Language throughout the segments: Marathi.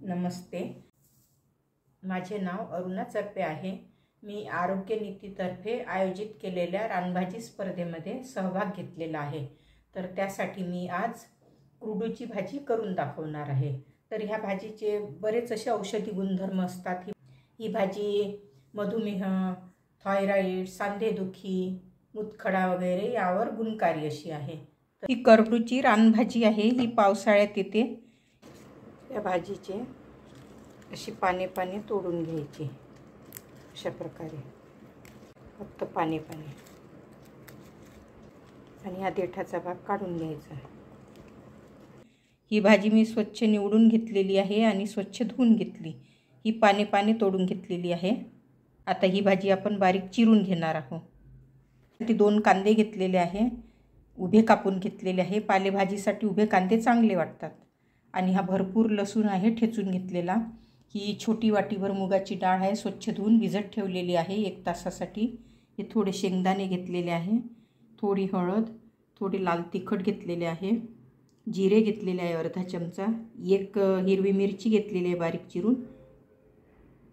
नमस्ते, माझे नाव अरुणा चरपे आहे। मी आरोग्य नीतीतर्फे आयोजित केलेल्या रानभाजी स्पर्धेमध्ये सहभाग घेतलेला आहे। तर त्यासाठी मी आज कुरडूची भाजी करून दाखवणार आहे। तर ह्या भाजीचे बरेच असे औषधी गुणधर्म असतात। ही भाजी मधुमेह, थायरॉइड, सांधेदुखी, मूतखडा वगैरे यावर गुणकारी अशी आहे। ही कुरडूची रानभाजी आहे। ही पावसाळ्यात येते। या भाजीचे अशी पाने तोडून घ्यायची अशा प्रकारे, फक्त पाने आणि हा देठाचा भाग काढून घ्यायचा। ही भाजी मी स्वच्छ निवडून घेतलेली आहे आणि स्वच्छ धुवून घेतली। ही पाने तोडून घेतलेली आहे। आता ही भाजी आपण बारीक चिरून घेणार आहोत। ती 2 कांदे घेतलेले आहे, उभे कापून घेतलेले आहे। पालेभाजीसाठी उभे कांदे चांगले वाटतात। आणि हा भरपूर लसूण आहे, ठेचून घेतलेला। ही छोटी वाटीभर मुगाची डाळ आहे, स्वच्छ धुवून भिजत ठेवलेली आहे 1 तासासाठी। हे थोडे शेंगदाणे घेतलेले आहे, थोडी हळद, थोडे लाल तिखट घेतलेले आहे, जिरे घेतलेले आहे अर्धा चमचा, 1 हिरवी मिरची घेतलेली आहे बारीक चिरून,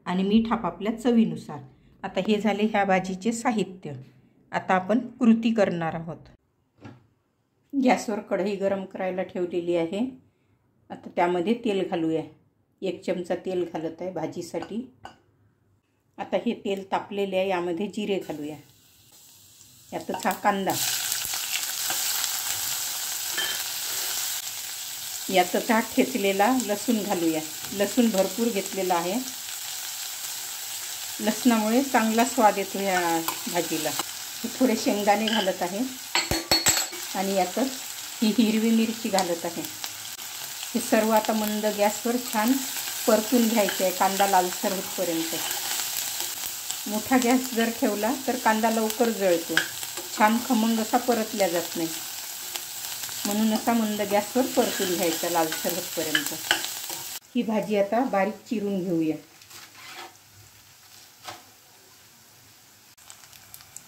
आणि मीठ आपापल्या चवीनुसार। आता हे झाले ह्या भाजीचे साहित्य। आता आपण कृती करणार आहोत। गॅसवर कढई गरम करायला ठेवलेली आहे। आता त्यामध्ये तेल घालूया। 1 चमचा तेल घालत आहे भाजीसाठी। आता हे तेल तापलेले आहे, यामध्ये जिरे घालूया। यातच हा कांदा, यातच हा ठेचलेला लसूण घालूया। लसूण भरपूर घेतलेला आहे, लसणामुळे चांगला स्वाद येतो या भाजीला। थोडे शेंगदाणे घालत आहे आणि यातच ही हिरवी मिरची घालत आहे। हे सर्व आता मंद गॅसवर छान परतून घ्यायचे आहे, कांदा लालसर होईपर्यंत। मोठा गॅस जर ठेवला तर कांदा लवकर जळतो, छान खमंग असा परतल्या जात नाही। म्हणून असा मंद गॅसवर परतून घ्यायचा लालसर होईपर्यंत। ही भाजी आता बारीक चिरून घेऊया।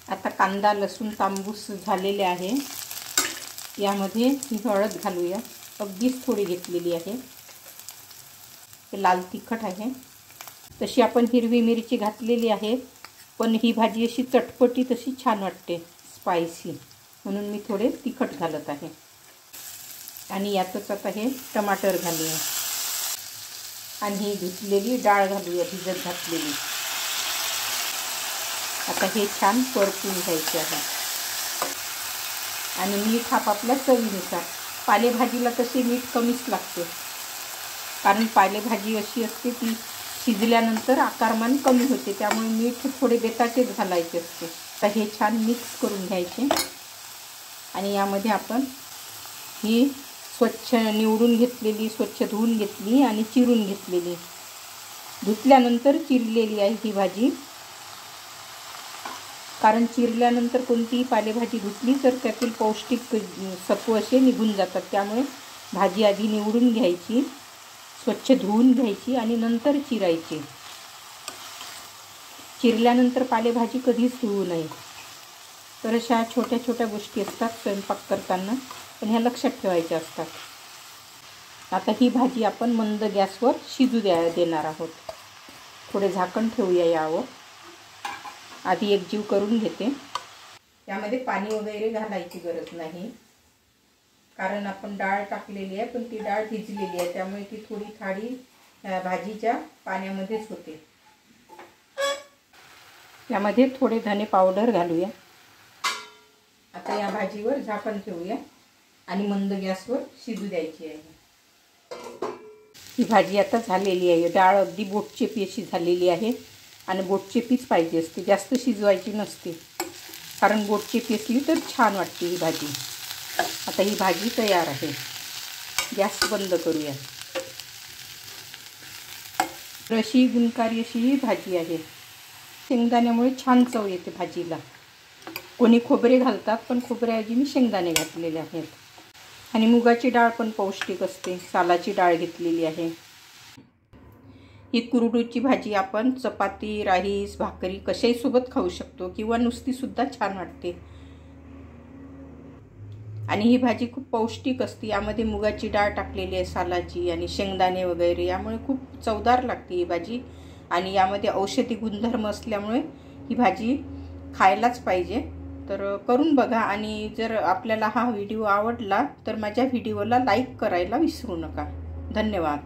आता कांदा लसूण तांबूस झालेले आहे। यामध्ये ही हळद घालूया, अगदीच थोडी घेतलेली आहे। लाल तिखट आहे, तशी आपण हिरवी मिरची घातलेली आहे, पण ही भाजी अशी चटपटीत अशी छान वाटते, स्पायसी, म्हणून मी थोडे तिखट घालत आहे। आणि यातच आता हे टमाटर घालूया आणि ही धुतलेली डाळ घालूया, भिजत घातलेली। आता हे छान परतून घ्यायचे आहे आणि मीठ आपापल्या चवीनुसार। पालेभाजीला तसे मीठ कमीच लागते, कारण पालेभाजी अशी असते ती शिजल्यानंतर आकारमान कमी होते, त्यामुळे मीठ थोडे बेताचेच घालायचे असते। तर हे छान मिक्स करून घ्यायचे आणि यामध्ये आपण ही स्वच्छ निवडून घेतलेली, स्वच्छ धुवून घेतली आणि चिरून घेतलेली, धुतल्यानंतर चिरलेली आहे ही भाजी। कारण चिरल्यानंतर कोणतीही पालेभाजी धुतली तर त्यातील पौष्टिक सत्व असे निघून जातात, त्यामुळे भाजी आधी निवडून घ्यायची, स्वच्छ धुवून घ्यायची आणि नंतर चिरायची। चिरल्यानंतर पालेभाजी कधीच धुवू नये। तर अशा छोट्या छोट्या गोष्टी असतात स्वयंपाक करताना, पण ह्या लक्षात ठेवायच्या असतात। आता ही भाजी आपण मंद गॅसवर शिजू देणार आहोत। थोडे झाकण ठेवूया यावर। आधी एकजीव करून घेते। यामध्ये पाणी वगैरे घालायची गरज नाही, कारण आपण डाळ टाकलेली आहे, पण ती डाळ भिजलेली आहे, त्यामुळे ती थोडी थाळी भाजीच्या पाण्यामध्येच होते। यामध्ये थोडे धने पावडर घालूया। आता या भाजीवर झाकण ठेवूया आणि मंद गॅसवर शिजू द्यायची आहे। ही भाजी आता झालेली आहे। डाळ अगदी बोटचेपी अशी झालेली आहे आणि बोटचेपीच पाहिजे असते, जास्त शिजवायची नसते, कारण बोटचेपी असली तर छान वाटते ही भाजी। आता ही भाजी तयार आहे। गॅस बंद करूया। अशी गुणकारी अशी ही भाजी आहे। शेंगदाण्यामुळे छान चव येते भाजीला। कोणी खोबरे घालतात, पण खोबऱ्याऐवजी मी शेंगदाणे घातलेले आहेत। आणि मुगाची डाळ पण पौष्टिक असते, सालाची डाळ घेतलेली आहे। ही कुरडूची भाजी आपण चपाती, राईस, भाकरी कशाही सोबत खाऊ शकतो, किंवा नुसती सुद्धा छान वाटते। आणि ही भाजी खूप पौष्टिक असते. यामध्ये मुगाची डाळ टाकलेली आहे, सालाची, आणि शेंगदाणे वगैरे, यामुळे खूप चवदार लागते ही भाजी. आणि यामध्ये औषधी गुणधर्म असल्यामुळे ही भाजी खायलाच पाहिजे. तर करून बघा. आणि जर आपल्याला हा व्हिडिओ आवडला तर माझ्या व्हिडिओला लाईक करायला विसरू नका. धन्यवाद.